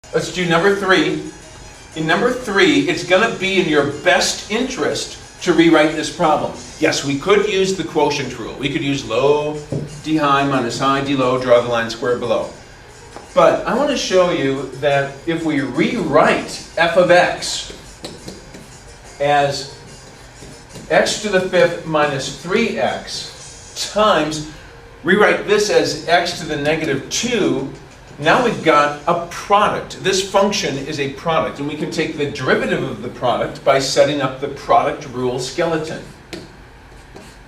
Let's do number 3. In number 3, it's going to be in your best interest to rewrite this problem. Yes, we could use the quotient rule. We could use low d high minus high d low, draw the line squared below. But I want to show you that if we rewrite f of x as x to the 5th minus 3x times, rewrite this as x to the negative 2, now we've got a product. This function is a product, and we can take the derivative of the product by setting up the product rule skeleton.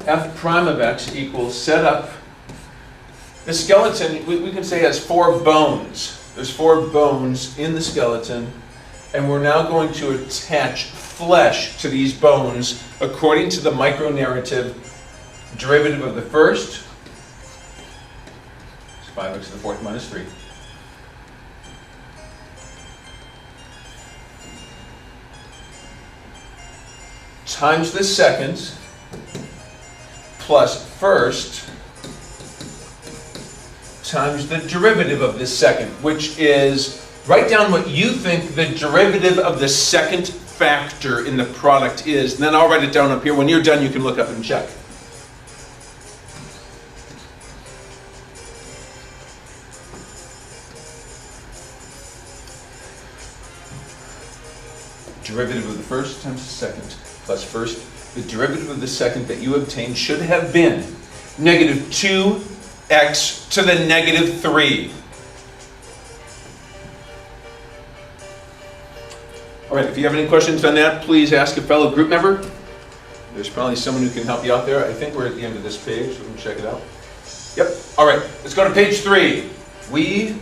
F prime of x equals set up. The skeleton, we can say, has 4 bones. There's 4 bones in the skeleton, and we're now going to attach flesh to these bones according to the micronarrative derivative of the first. It's 5x to the 4th minus 3. Times the second plus first times the derivative of the second, which is, write down what you think the derivative of the second factor in the product is, and then I'll write it down up here. When you're done, you can look up and check. Derivative of the first times the second plus first. The derivative of the second that you obtained should have been negative 2x to the negative 3. All right, if you have any questions on that, please ask a fellow group member. There's probably someone who can help you out there. I think we're at the end of this page, so we can check it out. Yep, all right, let's go to page 3. We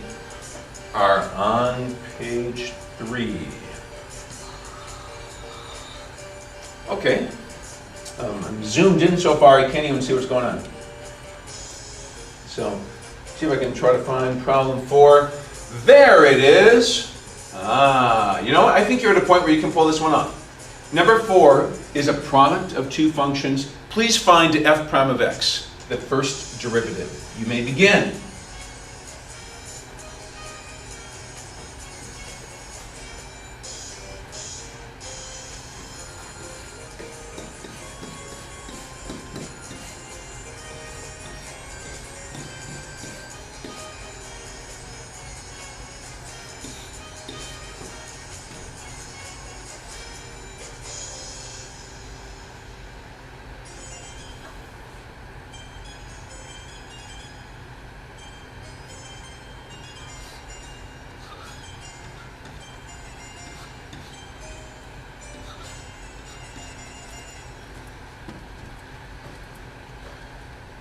are on page 3. Okay, I'm zoomed in so far, I can't even see what's going on. So, see if I can try to find problem 4. There it is. You know what? I think you're at a point where you can pull this one off. Number 4 is a product of 2 functions. Please find f prime of x, the first derivative. You may begin.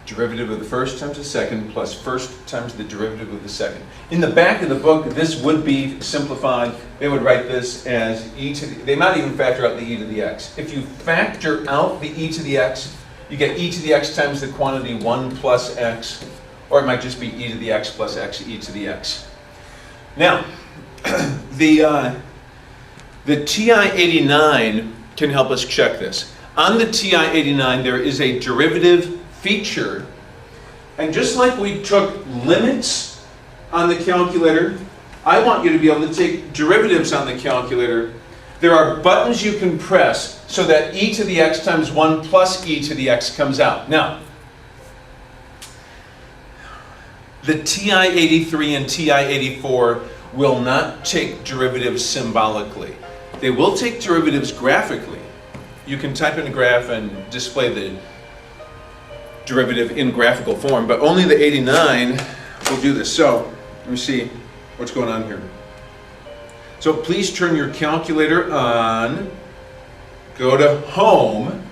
Derivative of the first times the second plus first times the derivative of the second. In the back of the book, this would be simplified. They would write this as e to the, they might even factor out the e to the x. If you factor out the e to the x, you get e to the x times the quantity 1 plus x, or it might just be e to the x plus x, e to the x. Now, the TI-89 can help us check this. On the TI-89, there is a derivative feature, and just like we took limits on the calculator, I want you to be able to take derivatives on the calculator. There are buttons you can press so that e to the x times 1 plus e to the x comes out. Now, the TI-83 and TI-84 will not take derivatives symbolically. They will take derivatives graphically. You can type in a graph and display the derivative in graphical form, but only the 89 will do this. So, let me see what's going on here. So please turn your calculator on, go to Home,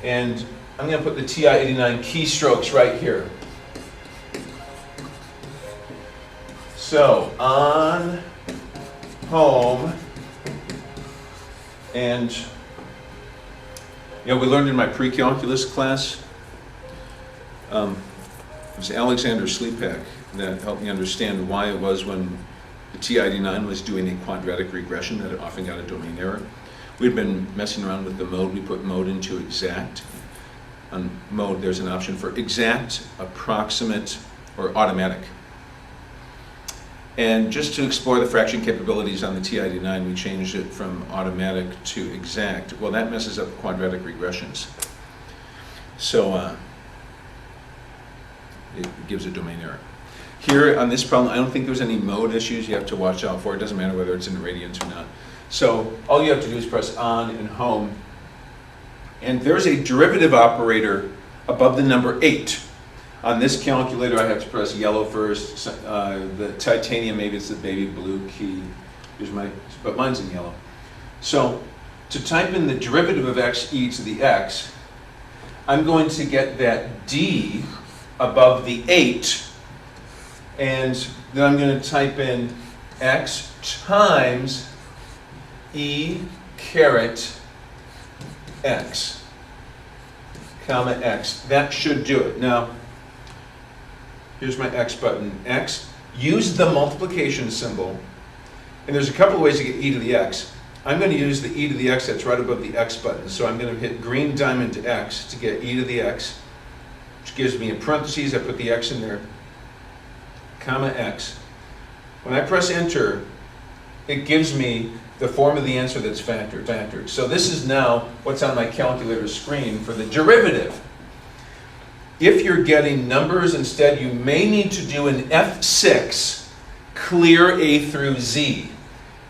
and I'm going to put the TI-89 keystrokes right here. So, on, Home, and you know, we learned in my pre-calculus class, it was Alexander Sleepak that helped me understand why it was when the TI-89 was doing a quadratic regression that it often got a domain error. We'd been messing around with the mode. We put mode into exact. On mode, there's an option for exact, approximate, or automatic. And just to explore the fraction capabilities on the TI-89, we changed it from automatic to exact. Well, that messes up quadratic regressions. So it gives a domain error. Here on this problem, I don't think there's any mode issues you have to watch out for. It doesn't matter whether it's in radians or not. So all you have to do is press on and home. And there's a derivative operator above the number 8. On this calculator, I have to press yellow first. The titanium, maybe it's the baby blue key. Here's but mine's in yellow. So to type in the derivative of x e to the x, I'm going to get that d above the 8, and then I'm going to type in x times e caret x, comma x. That should do it. Now, here's my x button. X, use the multiplication symbol, and there's a couple of ways to get e to the x. I'm going to use the e to the x that's right above the x button. So I'm going to hit green diamond to x to get e to the x, which gives me in parentheses, I put the x in there, comma x. When I press enter, it gives me the form of the answer that's factored. So this is now what's on my calculator screen for the derivative. If you're getting numbers instead, you may need to do an F6, clear A through Z,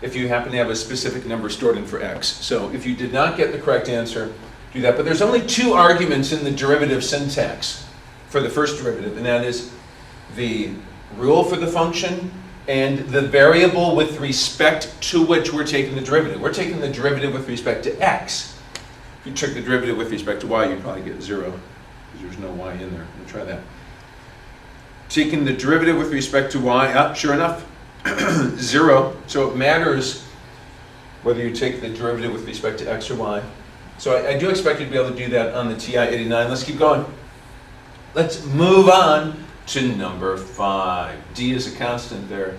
if you happen to have a specific number stored in for x. So if you did not get the correct answer, do that. But there's only 2 arguments in the derivative syntax for the first derivative, and that is the rule for the function and the variable with respect to which we're taking the derivative. We're taking the derivative with respect to x. If you took the derivative with respect to y, you'd probably get 0, because there's no y in there. We'll try that. Taking the derivative with respect to y, sure enough, 0. So it matters whether you take the derivative with respect to x or y. So I do expect you to be able to do that on the TI-89. Let's keep going. Let's move on to number 5. D is a constant there.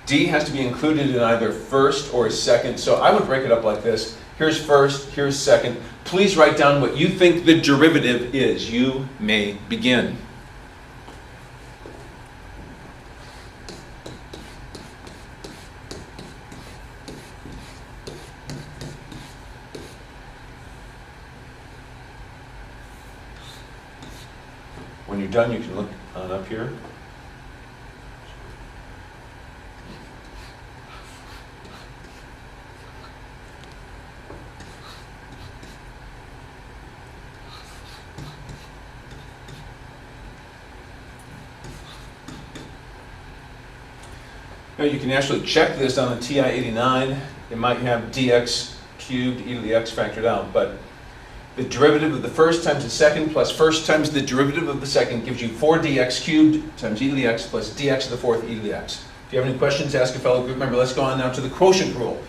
D has to be included in either first or second. So I would break it up like this. Here's first, here's second. Please write down what you think the derivative is. You may begin. When you're done, you can look on up here. Now you can actually check this on the TI-89. It might have dx cubed e to the x factored out, but the derivative of the first times the second plus first times the derivative of the second gives you 4dx cubed times e to the x plus dx to the fourth e to the x. If you have any questions, ask a fellow group member. Let's go on now to the quotient rule.